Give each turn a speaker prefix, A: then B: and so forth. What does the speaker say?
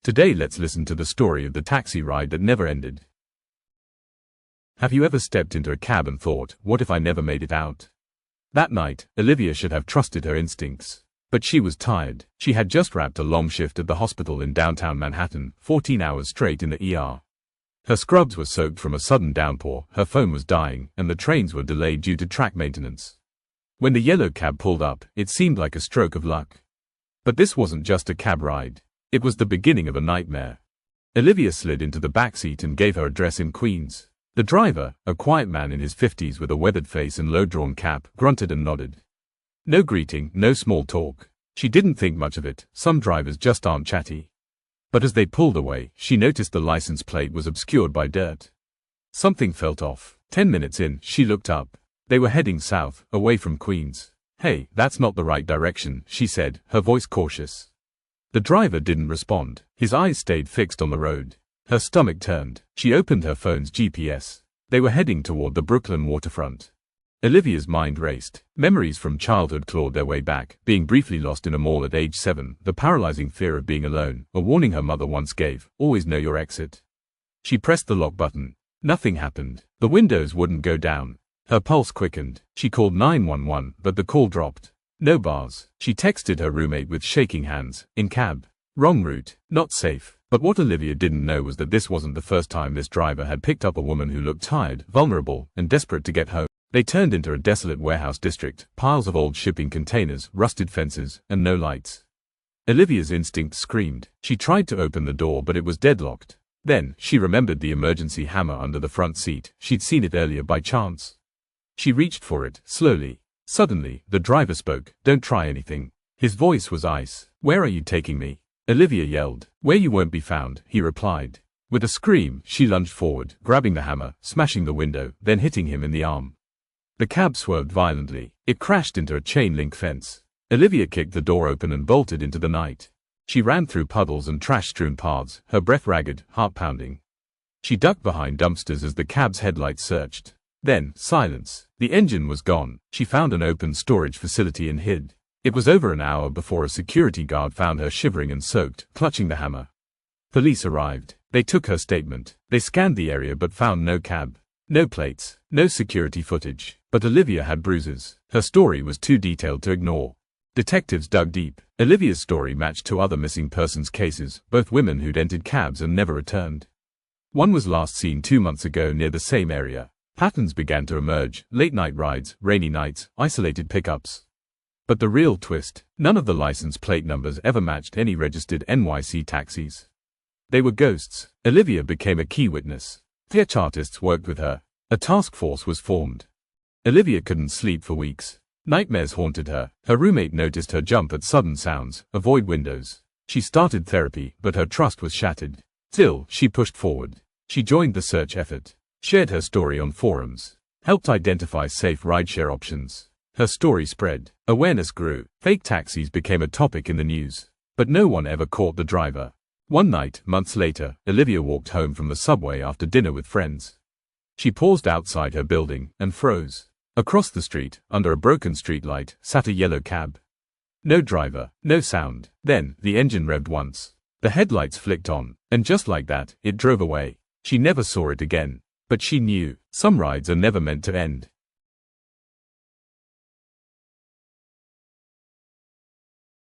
A: Today let's listen to the story of the taxi ride that never ended. Have you ever stepped into a cab and thought, what if I never made it out? That night, Olivia should have trusted her instincts. But she was tired. She had just wrapped a long shift at the hospital in downtown Manhattan, 14 hours straight in the ER. Her scrubs were soaked from a sudden downpour, her phone was dying, and the trains were delayed due to track maintenance. When the yellow cab pulled up, it seemed like a stroke of luck. But this wasn't just a cab ride. It was the beginning of a nightmare. Olivia slid into the backseat and gave her address in Queens. The driver, a quiet man in his 50s with a weathered face and low-drawn cap, grunted and nodded. No greeting, no small talk. She didn't think much of it. Some drivers just aren't chatty. But as they pulled away, she noticed the license plate was obscured by dirt. Something felt off. 10 minutes in, she looked up. They were heading south, away from Queens. "Hey, that's not the right direction," she said, her voice cautious. The driver didn't respond. His eyes stayed fixed on the road. Her stomach turned. She opened her phone's GPS. They were heading toward the Brooklyn waterfront. Olivia's mind raced. Memories from childhood clawed their way back, being briefly lost in a mall at age 7, the paralyzing fear of being alone, a warning her mother once gave, always know your exit. She pressed the lock button. Nothing happened. The windows wouldn't go down. Her pulse quickened. She called 911, but the call dropped. No bars. She texted her roommate with shaking hands. In cab. Wrong route. Not safe. But what Olivia didn't know was that this wasn't the first time this driver had picked up a woman who looked tired, vulnerable, and desperate to get home. They turned into a desolate warehouse district, piles of old shipping containers, rusted fences, and no lights. Olivia's instinct screamed. She tried to open the door but it was deadlocked. Then, she remembered the emergency hammer under the front seat. She'd seen it earlier by chance. She reached for it, slowly. Suddenly, the driver spoke. "Don't try anything." His voice was ice. "Where are you taking me?" Olivia yelled. "Where you won't be found," he replied. With a scream, she lunged forward, grabbing the hammer, smashing the window, then hitting him in the arm. The cab swerved violently. It crashed into a chain-link fence. Olivia kicked the door open and bolted into the night. She ran through puddles and trash-strewn paths, her breath ragged, heart pounding. She ducked behind dumpsters as the cab's headlights searched. Then, silence. The engine was gone. She found an open storage facility and hid. It was over an hour before a security guard found her shivering and soaked, clutching the hammer. Police arrived. They took her statement. They scanned the area but found no cab. No plates. No security footage. But Olivia had bruises. Her story was too detailed to ignore. Detectives dug deep. Olivia's story matched 2 other missing persons cases, both women who'd entered cabs and never returned. One was last seen 2 months ago near the same area. Patterns began to emerge: late-night rides, rainy nights, isolated pickups. But the real twist: none of the license plate numbers ever matched any registered NYC taxis. They were ghosts. Olivia became a key witness. Sketch artists worked with her. A task force was formed. Olivia couldn't sleep for weeks. Nightmares haunted her. Her roommate noticed her jump at sudden sounds, avoid windows. She started therapy, but her trust was shattered. Still, she pushed forward. She joined the search effort. Shared her story on forums. Helped identify safe rideshare options. Her story spread. Awareness grew. Fake taxis became a topic in the news. But no one ever caught the driver. One night, months later, Olivia walked home from the subway after dinner with friends. She paused outside her building and froze. Across the street, under a broken streetlight, sat a yellow cab. No driver, no sound. Then, the engine revved once. The headlights flicked on, and just like that, it drove away. She never saw it again. But she knew, some rides are never meant to end.